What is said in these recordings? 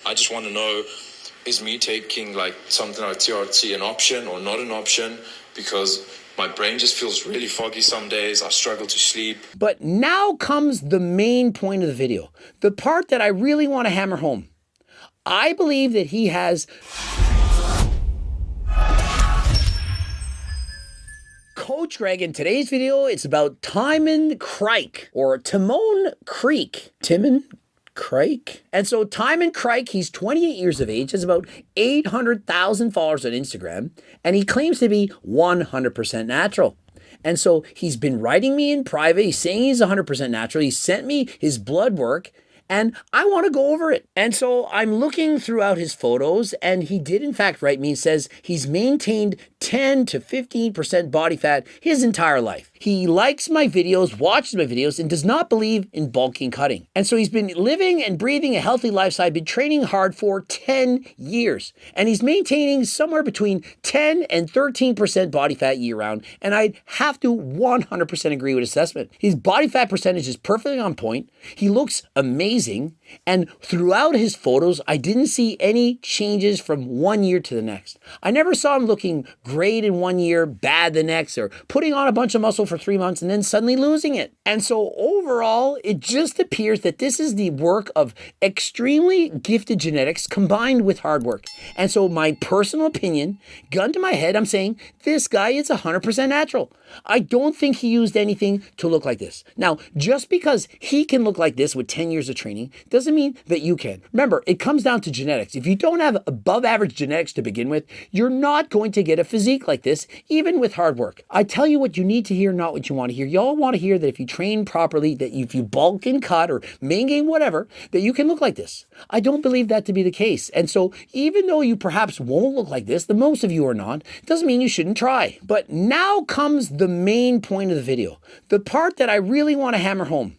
I just want to know, is me taking like something like TRT an option or not an option? Because my brain just feels really foggy some days. I struggle to sleep. But now comes the main point of the video, the part that I really want to hammer home. I believe that he has Coach Greg. In today's video, it's about Timon Kriek, or Timon Kriek. Timon Kriek? And so Timon Kriek, he's 28 years of age, has about 800,000 followers on Instagram, and he claims to be 100% natural. And so he's been writing me in private. He's saying he's 100% natural. He sent me his blood work, and I want to go over it. And so I'm looking throughout his photos, and he did in fact write me and says he's maintained 10 to 15% body fat his entire life. He likes my videos, watches my videos, and does not believe in bulking cutting. And so he's been living and breathing a healthy lifestyle, been training hard for 10 years. And he's maintaining somewhere between 10 and 13% body fat year round. And I'd have to 100% agree with his assessment. His body fat percentage is perfectly on point. He looks amazing. And throughout his photos, I didn't see any changes from one year to the next. I never saw him looking great in one year, bad the next, or putting on a bunch of muscle for 3 months and then suddenly losing it. And so overall, it just appears that this is the work of extremely gifted genetics combined with hard work. And so my personal opinion, gun to my head, I'm saying this guy is 100% natural. I don't think he used anything to look like this. Now, just because he can look like this with 10 years of training doesn't mean that you can. Remember, it comes down to genetics. If you don't have above average genetics to begin with, you're not going to get a physique like this, even with hard work. I tell you what you need to hear, not what you want to hear. Y'all want to hear that if you train properly, that if you bulk and cut or main gain, whatever, that you can look like this. I don't believe that to be the case. And so even though you perhaps won't look like this, the most of you are not, doesn't mean you shouldn't try. But now comes the main point of the video, the part that I really want to hammer home.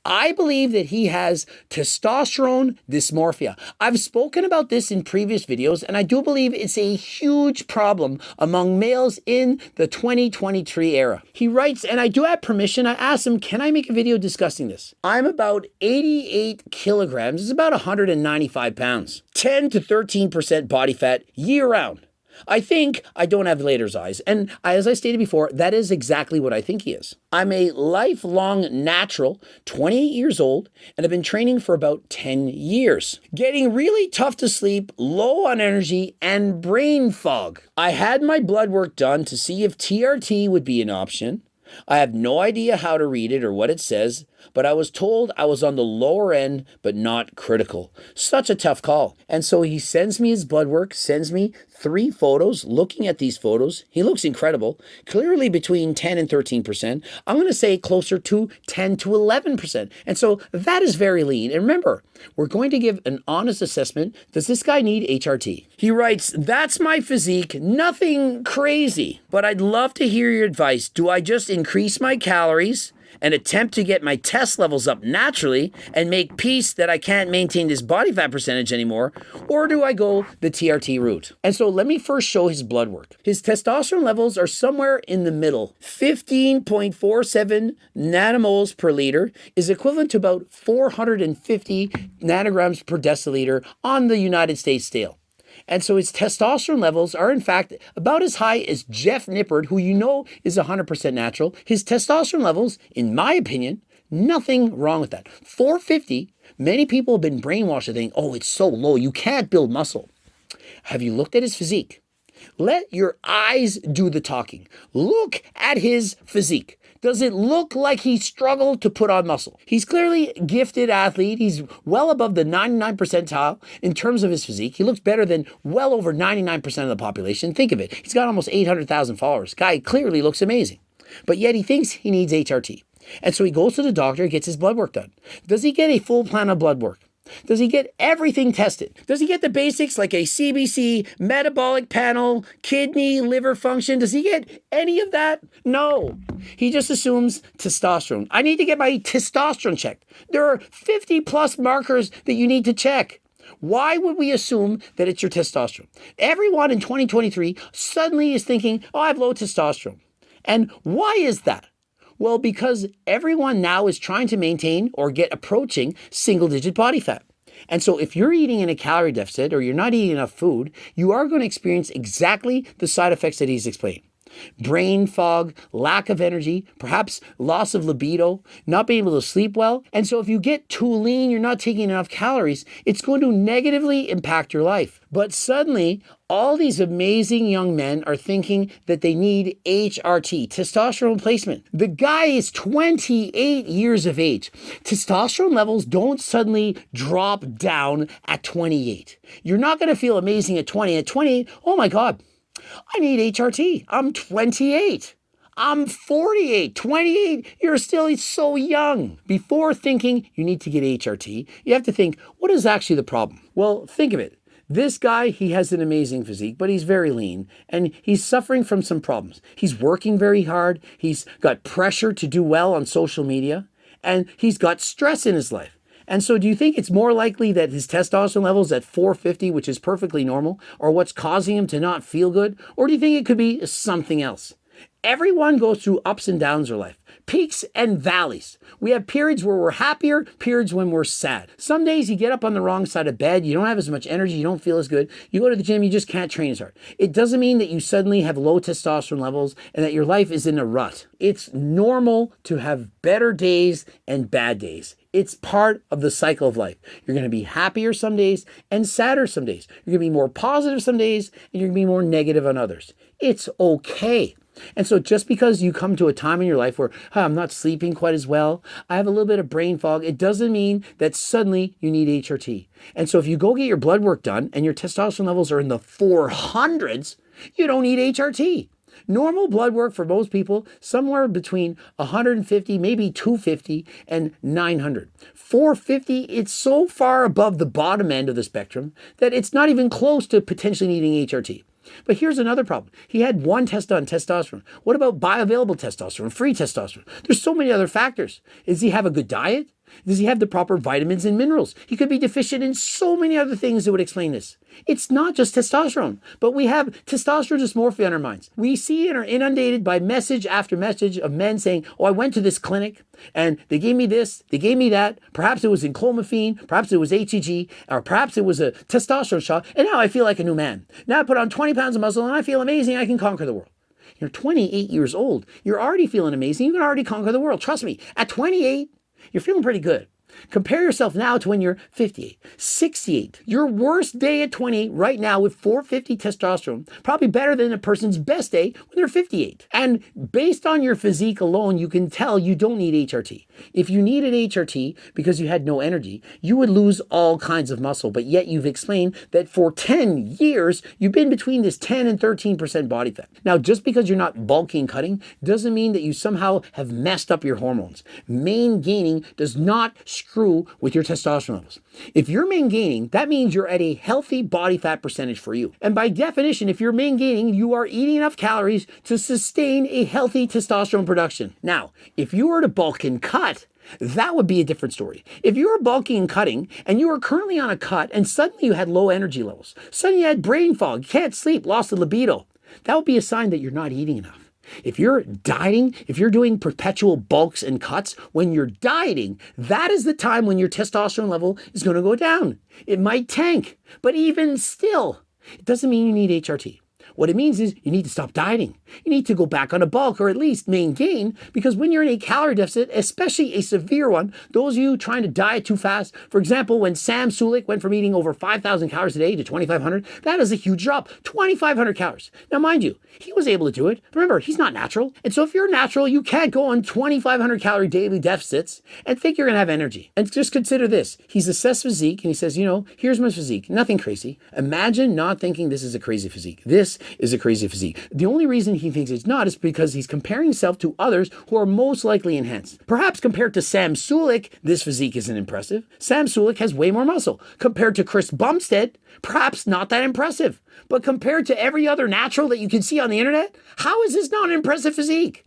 I believe that he has testosterone dysmorphia. I've spoken about this in previous videos, and I do believe it's a huge problem among males in the 2023 era. He writes, and I do have permission. I asked him, can I make a video discussing this? I'm about 88 kilograms. It's about 195 pounds. 10 to 13% body fat year round. I think I don't have Later's eyes. And as I stated before, that is exactly what I think he is. I'm a lifelong natural, 28 years old, and I've been training for about 10 years. Getting really tough to sleep, low on energy, and brain fog. I had my blood work done to see if TRT would be an option. I have no idea how to read it or what it says, but I was told I was on the lower end, but not critical. Such a tough call. And so he sends me his blood work, sends me 3 photos. Looking at these photos, he looks incredible. Clearly between 10 and 13%. I'm going to say closer to 10 to 11%. And so that is very lean. And remember, we're going to give an honest assessment. Does this guy need HRT? He writes, that's my physique, nothing crazy, but I'd love to hear your advice. Do I just increase my calories and attempt to get my test levels up naturally and make peace that I can't maintain this body fat percentage anymore? Or do I go the TRT route? And so let me first show his blood work. His testosterone levels are somewhere in the middle. 15.47 nanomoles per liter is equivalent to about 450 nanograms per deciliter on the United States scale. And so his testosterone levels are in fact about as high as Jeff Nippard, who you know is 100% natural. His testosterone levels, in my opinion, nothing wrong with that. 450, many people have been brainwashed to think, oh, it's so low, you can't build muscle. Have you looked at his physique? Let your eyes do the talking. Look at his physique. Does it look like he struggled to put on muscle? He's clearly a gifted athlete. He's well above the 99th percentile in terms of his physique. He looks better than well over 99% of the population. Think of it. He's got almost 800,000 followers. Guy clearly looks amazing. But yet he thinks he needs HRT. And so he goes to the doctor, gets his blood work done. Does he get a full plan of blood work? Does he get everything tested? Does he get the basics like a CBC, metabolic panel, kidney, liver function? Does he get any of that? No. He just assumes testosterone. I need to get my testosterone checked. There are 50 plus markers that you need to check. Why would we assume that it's your testosterone? Everyone in 2023 suddenly is thinking, oh, I have low testosterone. And why is that? Well, because everyone now is trying to maintain or get approaching single-digit body fat. And so if you're eating in a calorie deficit or you're not eating enough food, you are going to experience exactly the side effects that he's explained. Brain fog, lack of energy, perhaps loss of libido, not being able to sleep well. And so if you get too lean, you're not taking enough calories, it's going to negatively impact your life. But suddenly, all these amazing young men are thinking that they need HRT, testosterone replacement. The guy is 28 years of age. Testosterone levels don't suddenly drop down at 28. You're not going to feel amazing at 20. At 28, oh my God, I need HRT. I'm 28. I'm 48, 28. You're still so young. Before thinking you need to get HRT, you have to think, what is actually the problem? Well, think of it. This guy, he has an amazing physique, but he's very lean and he's suffering from some problems. He's working very hard. He's got pressure to do well on social media and he's got stress in his life. And so do you think it's more likely that his testosterone levels at 450, which is perfectly normal, are what's causing him to not feel good? Or do you think it could be something else? Everyone goes through ups and downs in their life, peaks and valleys. We have periods where we're happier, periods when we're sad. Some days you get up on the wrong side of bed, you don't have as much energy, you don't feel as good. You go to the gym, you just can't train as hard. It doesn't mean that you suddenly have low testosterone levels and that your life is in a rut. It's normal to have better days and bad days. It's part of the cycle of life. You're going to be happier some days and sadder some days. You're going to be more positive some days and you're going to be more negative on others. It's okay. And so just because you come to a time in your life where I'm not sleeping quite as well, I have a little bit of brain fog, it doesn't mean that suddenly you need HRT. And so if you go get your blood work done and your testosterone levels are in the 400s, you don't need HRT. Normal blood work for most people, somewhere between 150, maybe 250 and 900. 450, it's so far above the bottom end of the spectrum that it's not even close to potentially needing HRT. But here's another problem. He had one test on testosterone. What about bioavailable testosterone, free testosterone? There's so many other factors. Does he have a good diet? Does he have the proper vitamins and minerals? He could be deficient in so many other things that would explain this. It's not just testosterone, but we have testosterone dysmorphia in our minds. We see and are inundated by message after message of men saying, oh, I went to this clinic and they gave me this, they gave me that. Perhaps it was enclomiphene, perhaps it was HCG, or perhaps it was a testosterone shot. And now I feel like a new man. Now I put on 20 pounds of muscle and I feel amazing. I can conquer the world. You're 28 years old. You're already feeling amazing. You can already conquer the world. Trust me, at 28, you're feeling pretty good. Compare yourself now to when you're 58, 68. Your worst day at 28 right now with 450 testosterone, probably better than a person's best day when they're 58. And based on your physique alone, you can tell you don't need HRT. If you needed HRT because you had no energy, you would lose all kinds of muscle. But yet you've explained that for 10 years, you've been between this 10 and 13% body fat. Now, just because you're not bulking and cutting doesn't mean that you somehow have messed up your hormones. Main gaining does not screw with your testosterone levels. If you're main gaining, that means you're at a healthy body fat percentage for you. And by definition, if you're main gaining, you are eating enough calories to sustain a healthy testosterone production. Now, if you were to bulk and cut, that would be a different story. If you were bulking and cutting and you were currently on a cut and suddenly you had low energy levels, suddenly you had brain fog, you can't sleep, lost the libido, that would be a sign that you're not eating enough. If you're dieting, if you're doing perpetual bulks and cuts, when you're dieting, that is the time when your testosterone level is going to go down. It might tank, but even still, it doesn't mean you need HRT. What it means is you need to stop dieting. You need to go back on a bulk or at least main gain, because when you're in a calorie deficit, especially a severe one, those of you trying to diet too fast, for example, when Sam Sulek went from eating over 5,000 calories a day to 2,500, that is a huge drop, 2,500 calories. Now, mind you, he was able to do it. Remember, he's not natural. And so if you're natural, you can't go on 2,500 calorie daily deficits and think you're going to have energy. And just consider this. He's assessed physique and he says, here's my physique, nothing crazy. Imagine not thinking this is a crazy physique. This is a crazy physique. The only reason he thinks it's not is because he's comparing himself to others who are most likely enhanced. Perhaps compared to Sam Sulek, this physique isn't impressive. Sam Sulek has way more muscle. Compared to Chris Bumstead, perhaps not that impressive. But compared to every other natural that you can see on the internet, how is this not an impressive physique?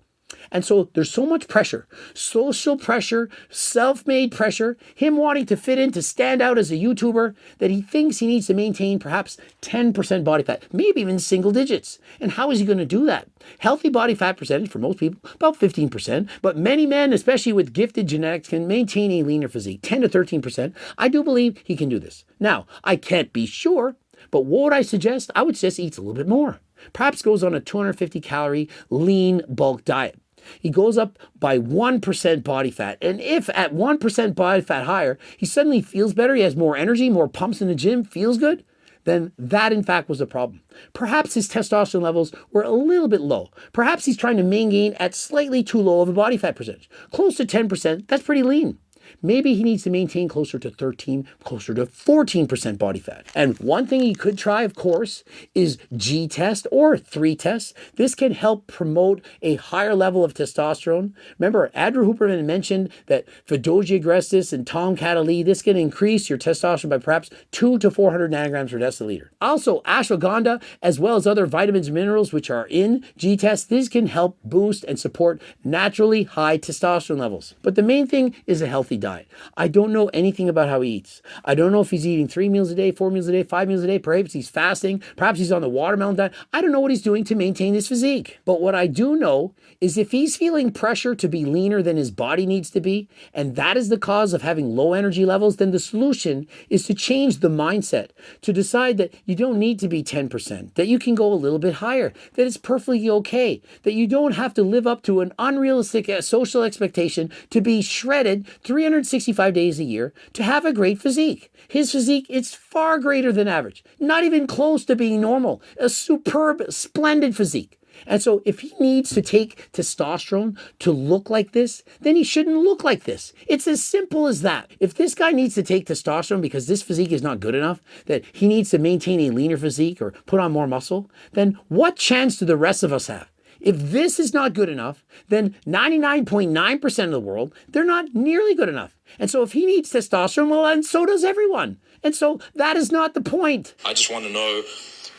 And so there's so much pressure, social pressure, self-made pressure, him wanting to fit in, to stand out as a YouTuber, that he thinks he needs to maintain perhaps 10% body fat, maybe even single digits. And how is he going to do that? Healthy body fat percentage for most people, about 15%. But many men, especially with gifted genetics, can maintain a leaner physique, 10 to 13%. I do believe he can do this. Now, I can't be sure, but what would I suggest? I would suggest he eats a little bit more. Perhaps goes on a 250 calorie lean bulk diet. He goes up by 1% body fat. And if at 1% body fat higher, he suddenly feels better, he has more energy, more pumps in the gym, feels good, then that in fact was the problem. Perhaps his testosterone levels were a little bit low. Perhaps he's trying to maintain at slightly too low of a body fat percentage. Close to 10%, that's pretty lean. Maybe he needs to maintain closer to 13, closer to 14% body fat. And one thing he could try, of course, is G-test or 3-test. This can help promote a higher level of testosterone. Remember, Andrew Huberman mentioned that for Doji agrestis and Tom Catalee, this can increase your testosterone by perhaps 200 to 400 nanograms per deciliter. Also, ashwagandha, as well as other vitamins and minerals which are in G-test, this can help boost and support naturally high testosterone levels. But the main thing is a healthy diet. I don't know anything about how he eats. I don't know if he's eating 3 meals a day, 4 meals a day, 5 meals a day. Perhaps he's fasting. Perhaps he's on the watermelon diet. I don't know what he's doing to maintain his physique. But what I do know is if he's feeling pressure to be leaner than his body needs to be, and that is the cause of having low energy levels, then the solution is to change the mindset, to decide that you don't need to be 10%, that you can go a little bit higher, that it's perfectly okay, that you don't have to live up to an unrealistic social expectation to be shredded 365 days a year to have a great physique. His physique is far greater than average, not even close to being normal, a superb, splendid physique. And so if he needs to take testosterone to look like this, then he shouldn't look like this. It's as simple as that. If this guy needs to take testosterone because this physique is not good enough, that he needs to maintain a leaner physique or put on more muscle, then what chance do the rest of us have? If this is not good enough, then 99.9% of the world, they're not nearly good enough. And so if he needs testosterone, well, and so does everyone. And so that is not the point. I just want to know,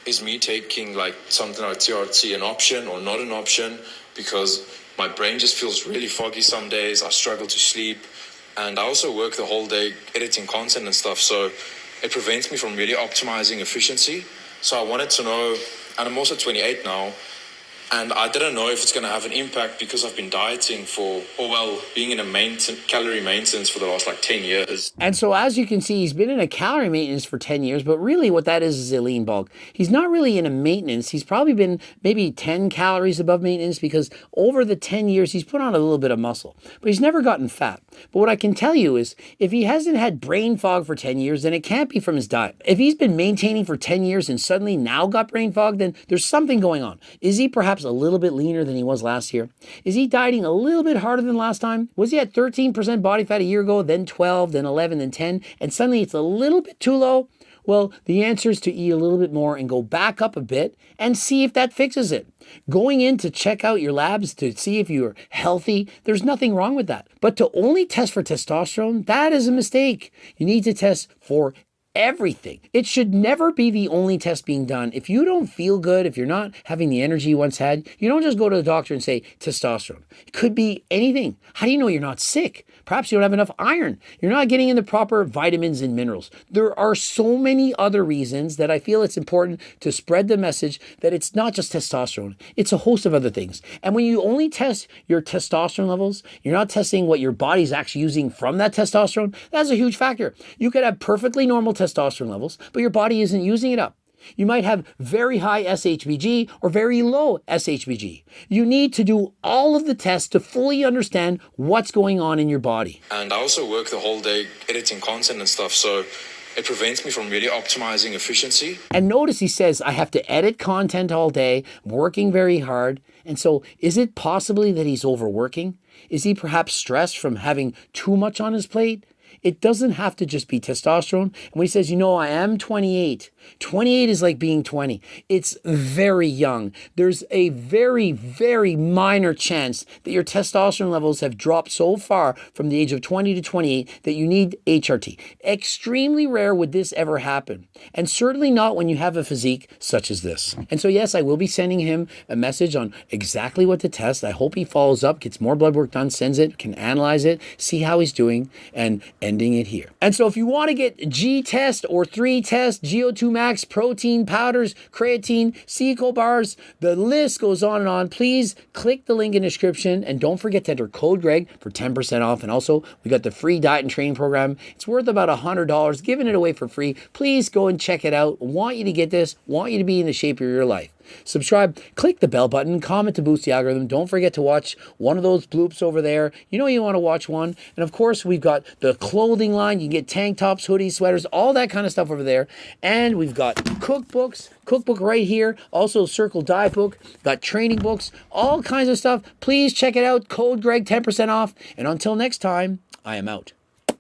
is me taking like something like TRT an option or not an option? Because my brain just feels really foggy some days. I struggle to sleep. And I also work the whole day editing content and stuff. So it prevents me from really optimizing efficiency. So I wanted to know, and I'm also 28 now, and I didn't know if it's going to have an impact because I've been dieting being in a calorie maintenance for the last 10 years. And so as you can see, he's been in a calorie maintenance for 10 years, but really what that is a lean bulk. He's not really in a maintenance. He's probably been maybe 10 calories above maintenance because over the 10 years, he's put on a little bit of muscle, but he's never gotten fat. But what I can tell you is if he hasn't had brain fog for 10 years, then it can't be from his diet. If he's been maintaining for 10 years and suddenly now got brain fog, then there's something going on. Is he perhaps a little bit leaner than he was last year? Is he dieting a little bit harder than last time? Was he at 13% body fat a year ago, then 12, then 11, then 10, and suddenly it's a little bit too low? Well, the answer is to eat a little bit more and go back up a bit and see if that fixes it. Going in to check out your labs to see if you're healthy, there's nothing wrong with that. But to only test for testosterone, that is a mistake. You need to test for everything. It should never be the only test being done. If you don't feel good, if you're not having the energy you once had, you don't just go to the doctor and say testosterone. It could be anything. How do you know you're not sick? Perhaps you don't have enough iron. You're not getting in the proper vitamins and minerals. There are so many other reasons that I feel it's important to spread the message that it's not just testosterone. It's a host of other things. And when you only test your testosterone levels, you're not testing what your body's actually using from that testosterone. That's a huge factor. You could have perfectly normal testosterone levels, but your body isn't using it up. You might have very high SHBG or very low SHBG. You need to do all of the tests to fully understand what's going on in your body. And I also work the whole day editing content and stuff, so it prevents me from really optimizing efficiency. And notice he says, I have to edit content all day, working very hard. And so is it possibly that he's overworking? Is he perhaps stressed from having too much on his plate? it doesn't have to just be testosterone. And when he says, you know, I am 28, 28 is like being 20. It's very young. There's a very, very minor chance that your testosterone levels have dropped so far from the age of 20 to 28 that you need HRT. Extremely rare would this ever happen. And certainly not when you have a physique such as this. And so yes, I will be sending him a message on exactly what to test. I hope he follows up, gets more blood work done, sends it, can analyze it, see how he's doing, and ending it here. And so if you want to get G test or 3 test, GO2 max, protein powders, creatine, Seco bars, the list goes on and on. Please click the link in the description and don't forget to enter code Greg for 10% off. And also we got the free diet and training program. It's worth about $100, giving it away for free. Please go and check it out. Want you to get this, want you to be in the shape of your life. Subscribe, click the bell button, comment to boost the algorithm. Don't forget to watch one of those bloops over there. You know you want to watch one. And of course, we've got the clothing line. You can get tank tops, hoodies, sweaters, all that kind of stuff over there. And we've got cookbooks, cookbook right here. Also Circle Diet book, got training books, all kinds of stuff. Please check it out. Code Greg, 10% off. And until next time, I am out.